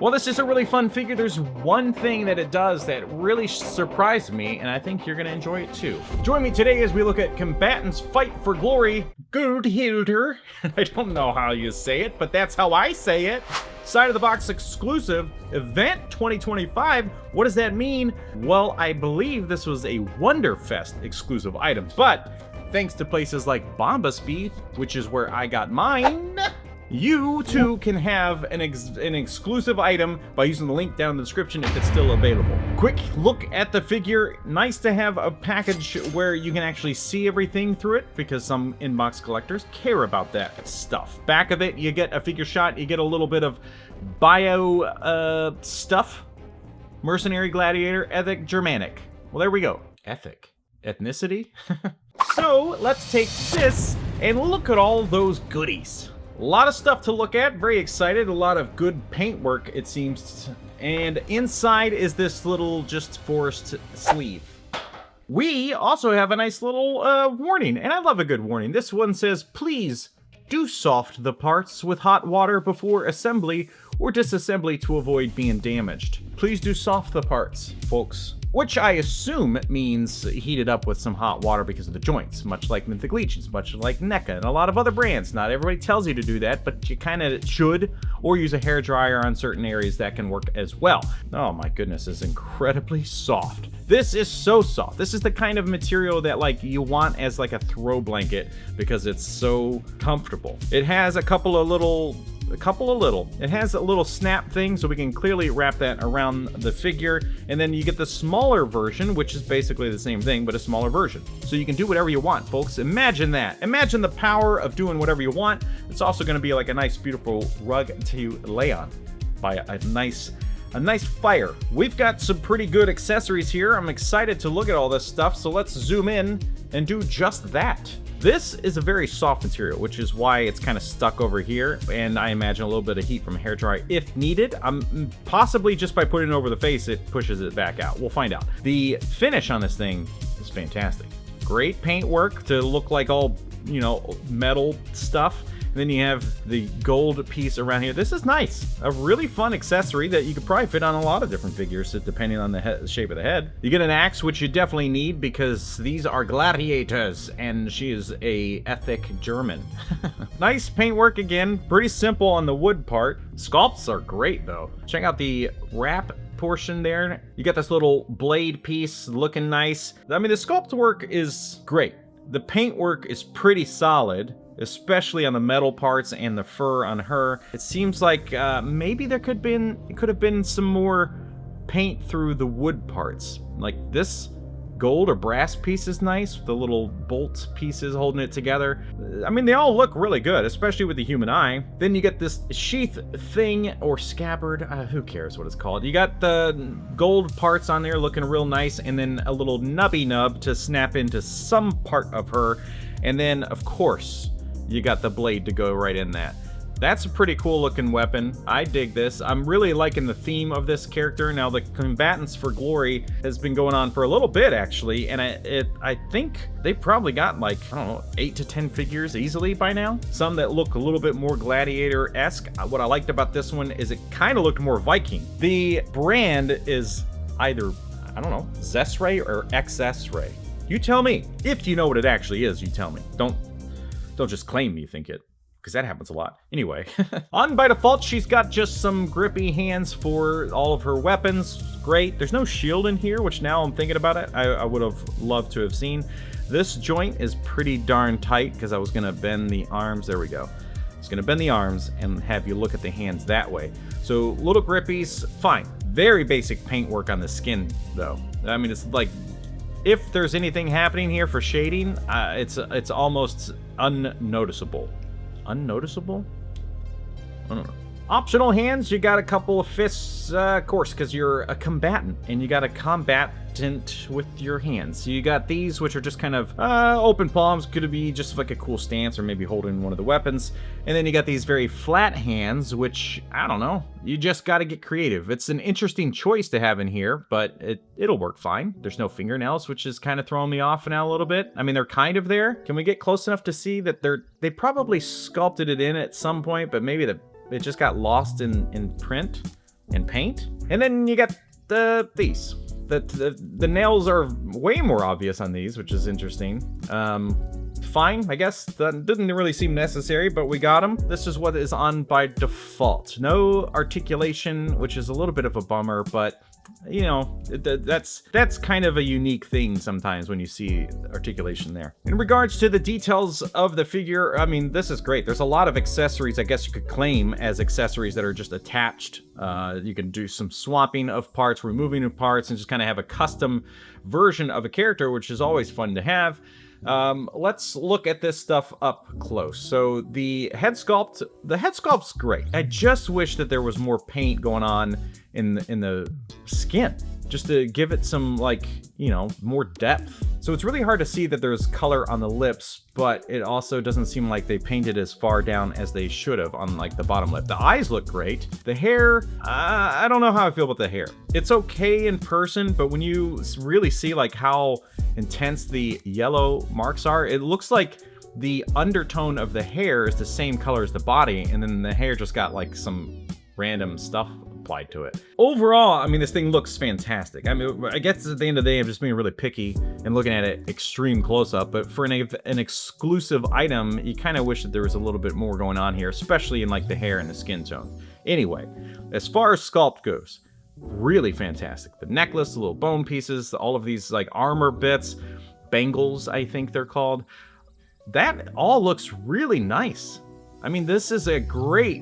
Well, this is a really fun figure. There's one thing that it does that really surprised me, and I think you're gonna enjoy it too. Join me today as we look at Combatants Fight for Glory, Good Hildr. I don't know how you say it, but that's how I say it. Side of the box exclusive, event 2025. What does that mean? Well, I believe this was a Wonderfest exclusive item, but thanks to places like Bombaspeed, which is where I got mine, you too can have an exclusive item by using the link down in the description if it's still available. Quick look at the figure. Nice to have a package where you can actually see everything through it, because some inbox collectors care about that stuff. Back of it, you get a figure shot, you get a little bit of bio stuff. Mercenary, gladiator, ethic, Germanic. Well, there we go. Ethic. Ethnicity? So let's take this and look at all those goodies. A lot of stuff to look at, very excited, a lot of good paintwork it seems, and inside is this little just forced sleeve. We also have a nice little warning, and I love a good warning. This one says, please do soft the parts with hot water before assembly or disassembly to avoid being damaged. Please do soft the parts, folks. Which I assume means heat it up with some hot water because of the joints, much like Mythic Legions, much like NECA, and a lot of other brands. Not everybody tells you to do that, but you kind of should, or use a hairdryer on certain areas that can work as well. Oh my goodness, it's incredibly soft. This is so soft. This is the kind of material that like you want as like a throw blanket because it's so comfortable. It has it has a little snap thing, so we can clearly wrap that around the figure, and then you get the smaller version, which is basically the same thing, but a smaller version. So you can do whatever you want, folks. Imagine that. Imagine the power of doing whatever you want. It's also going to be like a nice, beautiful rug to lay on by a nice fire. We've got some pretty good accessories here. I'm excited to look at all this stuff, so let's zoom in and do just that. This is a very soft material, which is why it's kind of stuck over here, and I imagine a little bit of heat from a hairdryer if needed. Possibly just by putting it over the face, it pushes it back out. We'll find out. The finish on this thing is fantastic. Great paint work to look like all, you know, metal stuff. And then you have the gold piece around here. This is nice. A really fun accessory that you could probably fit on a lot of different figures depending on the shape of the head. You get an axe, which you definitely need because these are gladiators and she is a ethnic German. Nice paintwork again. Pretty simple on the wood part. Sculpts are great though. Check out the wrap portion there. You got this little blade piece looking nice. I mean, the sculpt work is great. The paint work is pretty solid, especially on the metal parts and the fur on her. It seems like maybe there could have been some more paint through the wood parts. Like this gold or brass piece is nice, the little bolt pieces holding it together. I mean, they all look really good, especially with the human eye. Then you get this sheath thing or scabbard, who cares what it's called. You got the gold parts on there looking real nice, and then a little nubby nub to snap into some part of her. And then, of course, you got the blade to go right in that. That's a pretty cool looking weapon. I dig this. I'm really liking the theme of this character. Now, the Combatants for Glory has been going on for a little bit, actually, and I think they probably got like, I don't know, 8 to 10 figures easily by now. Some that look a little bit more gladiator-esque. What I liked about this one is it kind of looked more Viking. The brand is either, I don't know, XesRay or XesRay. You tell me. If you know what it actually is, you tell me. Don't just claim you think it, because that happens a lot. Anyway, on by default, she's got just some grippy hands for all of her weapons. Great. There's no shield in here, which now I'm thinking about it, I would have loved to have seen. This joint is pretty darn tight because I was going to bend the arms. There we go. I was going to bend the arms and have you look at the hands that way. So little grippies, fine. Very basic paint work on the skin, though. I mean, it's like, if there's anything happening here for shading, it's almost unnoticeable. Unnoticeable? I don't know. Optional hands, you got a couple of fists, of course, because you're a combatant, and you got a combatant with your hands. So you got these, which are just kind of open palms, could be just like a cool stance, or maybe holding one of the weapons. And then you got these very flat hands, which, I don't know, you just got to get creative. It's an interesting choice to have in here, but it'll work fine. There's no fingernails, which is kind of throwing me off now a little bit. I mean, they're kind of there. Can we get close enough to see that they probably sculpted it in at some point, but maybe it just got lost in print? and paint. And then you got these. The nails are way more obvious on these, which is interesting. Fine, I guess. That didn't really seem necessary, but we got them. This is what is on by default. No articulation, which is a little bit of a bummer, but you know, that's kind of a unique thing sometimes when you see articulation there. In regards to the details of the figure, I mean, this is great. There's a lot of accessories I guess you could claim as accessories that are just attached. You can do some swapping of parts, removing of parts, and just kind of have a custom version of a character, which is always fun to have. Let's look at this stuff up close. So the head sculpt's great. I just wish that there was more paint going on in the skin, just to give it some, like, you know, more depth. So it's really hard to see that there's color on the lips, but it also doesn't seem like they painted as far down as they should have on, like, the bottom lip. The eyes look great. The hair, I don't know how I feel about the hair. It's okay in person, but when you really see, like, how intense the yellow marks are, it looks like the undertone of the hair is the same color as the body, and then the hair just got, like, some random stuff applied to it. Overall, I mean, this thing looks fantastic. I mean, I guess at the end of the day, I'm just being really picky and looking at it extreme close-up, but for an exclusive item, you kind of wish that there was a little bit more going on here, especially in, like, the hair and the skin tone. Anyway, as far as sculpt goes, really fantastic. The necklace, the little bone pieces, all of these, like, armor bits, bangles, I think they're called. That all looks really nice. I mean, this is a great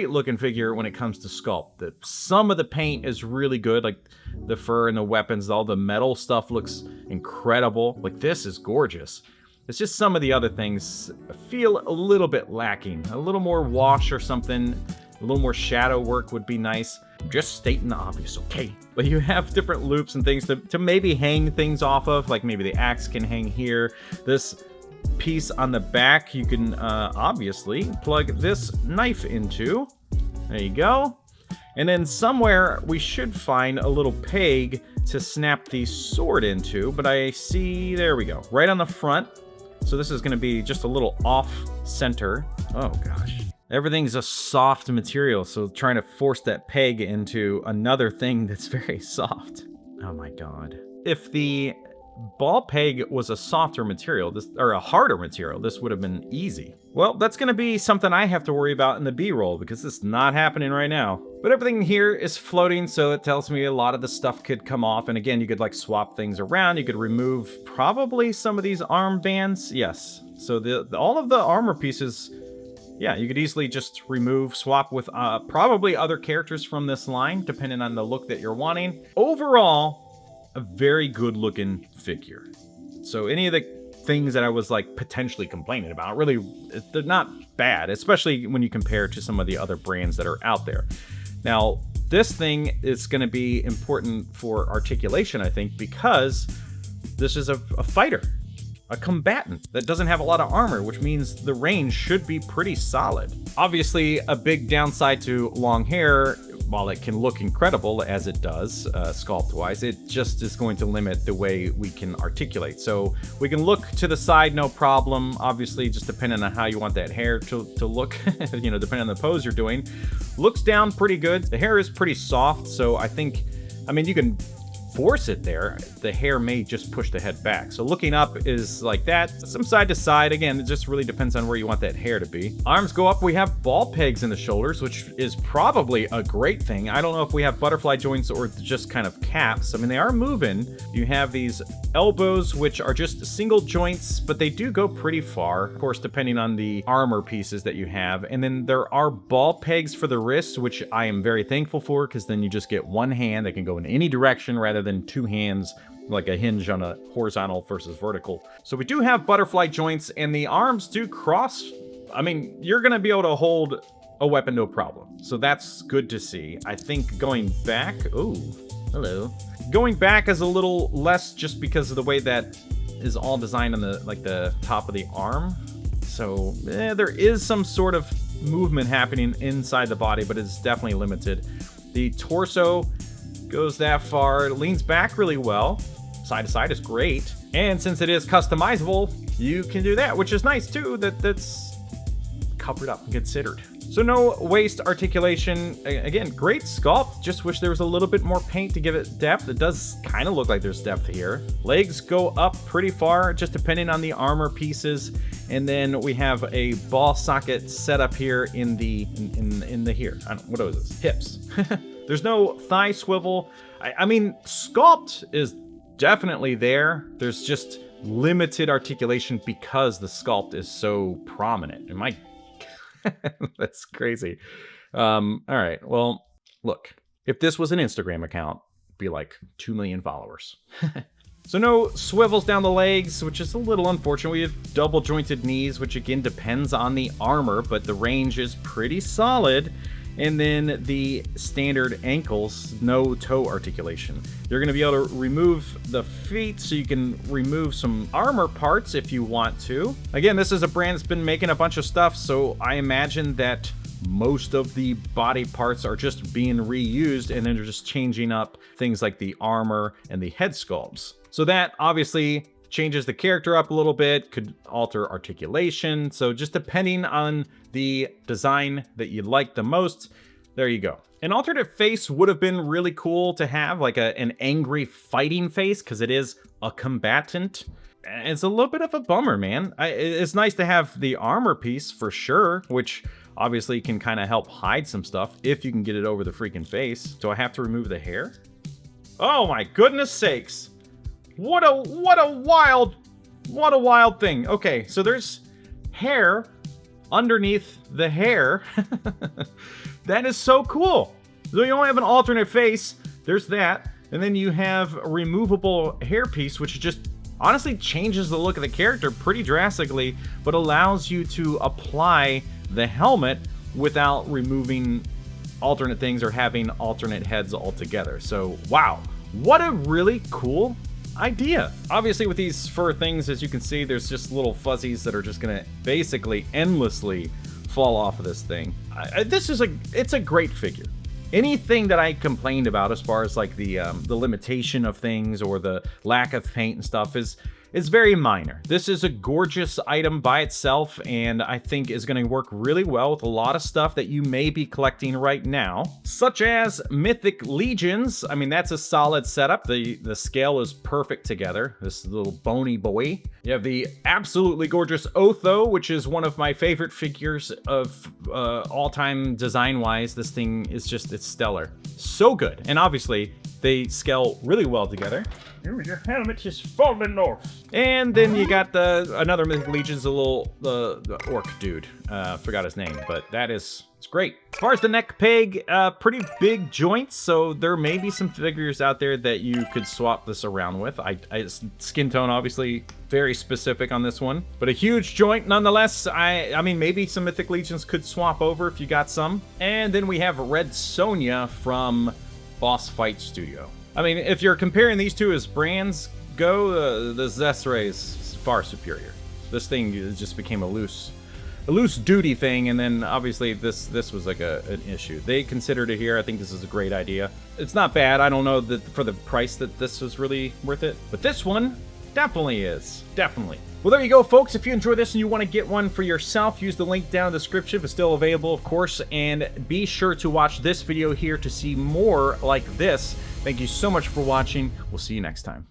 looking figure when it comes to sculpt. Some of the paint is really good, like the fur and the weapons, all the metal stuff looks incredible. Like, this is gorgeous. It's just some of the other things feel a little bit lacking. A little more wash or something, a little more shadow work would be nice. I'm just stating the obvious, okay? But you have different loops and things to maybe hang things off of, like maybe the axe can hang here. This piece on the back, you can obviously plug this knife into. There you go. And then somewhere we should find a little peg to snap the sword into, but I see, there we go, right on the front. So this is going to be just a little off center. Oh gosh. Everything's a soft material, so trying to force that peg into another thing that's very soft. Oh my god. If the ball peg was a softer material, or a harder material, this would have been easy. Well, that's going to be something I have to worry about in the B-roll, because it's not happening right now. But everything here is floating, so it tells me a lot of the stuff could come off. And again, you could, like, swap things around. You could remove probably some of these arm bands. Yes. So all of the armor pieces, yeah, you could easily just remove, swap with probably other characters from this line, depending on the look that you're wanting. Overall, a very good looking figure. So any of the things that I was, like, potentially complaining about, really, they're not bad, especially when you compare to some of the other brands that are out there. Now, this thing is going to be important for articulation, I think, because this is a fighter, a combatant that doesn't have a lot of armor, which means the range should be pretty solid. Obviously, a big downside to long hair, while it can look incredible as it does, sculpt-wise, it just is going to limit the way we can articulate. So we can look to the side, no problem. Obviously, just depending on how you want that hair to look, you know, depending on the pose you're doing. Looks down pretty good. The hair is pretty soft, so I think, I mean, you can force it there, the hair may just push the head back. So looking up is like that. Some side to side. Again, it just really depends on where you want that hair to be. Arms go up. We have ball pegs in the shoulders, which is probably a great thing. I don't know if we have butterfly joints or just kind of caps. I mean, they are moving. You have these elbows, which are just single joints, but they do go pretty far, of course, depending on the armor pieces that you have. And then there are ball pegs for the wrists, which I am very thankful for, because then you just get one hand that can go in any direction rather than two hands, like a hinge on a horizontal versus vertical. So we do have butterfly joints, and the arms do cross. I mean, you're going to be able to hold a weapon no problem. So that's good to see. I think going back, oh, hello. Going back is a little less just because of the way that is all designed on the top of the arm. So there is some sort of movement happening inside the body, but it's definitely limited. The torso goes that far, it leans back really well. Side to side is great. And since it is customizable, you can do that, which is nice too, that's covered up and considered. So no waist articulation. Again, great sculpt. Just wish there was a little bit more paint to give it depth. It does kind of look like there's depth here. Legs go up pretty far, just depending on the armor pieces. And then we have a ball socket set up here in the here. What is this? Hips. There's no thigh swivel. I mean, sculpt is definitely there. There's just limited articulation because the sculpt is so prominent. Am I? That's crazy. All right. Well, look, if this was an Instagram account, it'd be like 2 million followers. So no swivels down the legs, which is a little unfortunate. We have double jointed knees, which again depends on the armor, but the range is pretty solid. And then the standard ankles, no toe articulation. You're going to be able to remove the feet, so you can remove some armor parts if you want to. Again, this is a brand that's been making a bunch of stuff, so I imagine that most of the body parts are just being reused, and then they're just changing up things like the armor and the head sculpts. So that obviously changes the character up a little bit, could alter articulation. So just depending on the design that you like the most, there you go. An alternate face would have been really cool to have, like an angry fighting face, because it is a combatant. It's a little bit of a bummer, man. It's nice to have the armor piece for sure, which obviously can kind of help hide some stuff if you can get it over the freaking face. Do I have to remove the hair? Oh my goodness sakes. What a wild thing. Okay, so there's hair underneath the hair. That is so cool. So you only have an alternate face. There's that. And then you have a removable hairpiece, which just honestly changes the look of the character pretty drastically, but allows you to apply the helmet without removing alternate things or having alternate heads altogether. So, wow. What a really cool idea. Obviously with these fur things, as you can see, there's just little fuzzies that are just gonna basically endlessly fall off of this thing. It's a great figure. Anything that I complained about as far as like the limitation of things or the lack of paint and stuff is very minor. This is a gorgeous item by itself, and I think is going to work really well with a lot of stuff that you may be collecting right now, such as Mythic Legions. I mean, that's a solid setup. The scale is perfect together. This little bony boy. You have the absolutely gorgeous Otho, which is one of my favorite figures of all time design-wise. This thing is just, it's stellar. So good. And obviously, they scale really well together. Your helmet is falling off. And then you got another Mythic Legion's the orc dude. Forgot his name, but it's great. As far as the neck peg, pretty big joints, so there may be some figures out there that you could swap this around with. Skin tone, obviously, very specific on this one, but a huge joint nonetheless. I mean, maybe some Mythic Legions could swap over if you got some. And then we have Red Sonja from Combatants Fight Studio. I mean, if you're comparing these two as brands go, the XesRay is far superior. This thing just became a loose duty thing, and then obviously this was like an issue. They considered it here. I think this is a great idea. It's not bad. I don't know that for the price that this was really worth it, but this one definitely is. Definitely. Well, there you go, folks. If you enjoy this and you want to get one for yourself, use the link down in the description. It's still available, of course, and be sure to watch this video here to see more like this. Thank you so much for watching. We'll see you next time.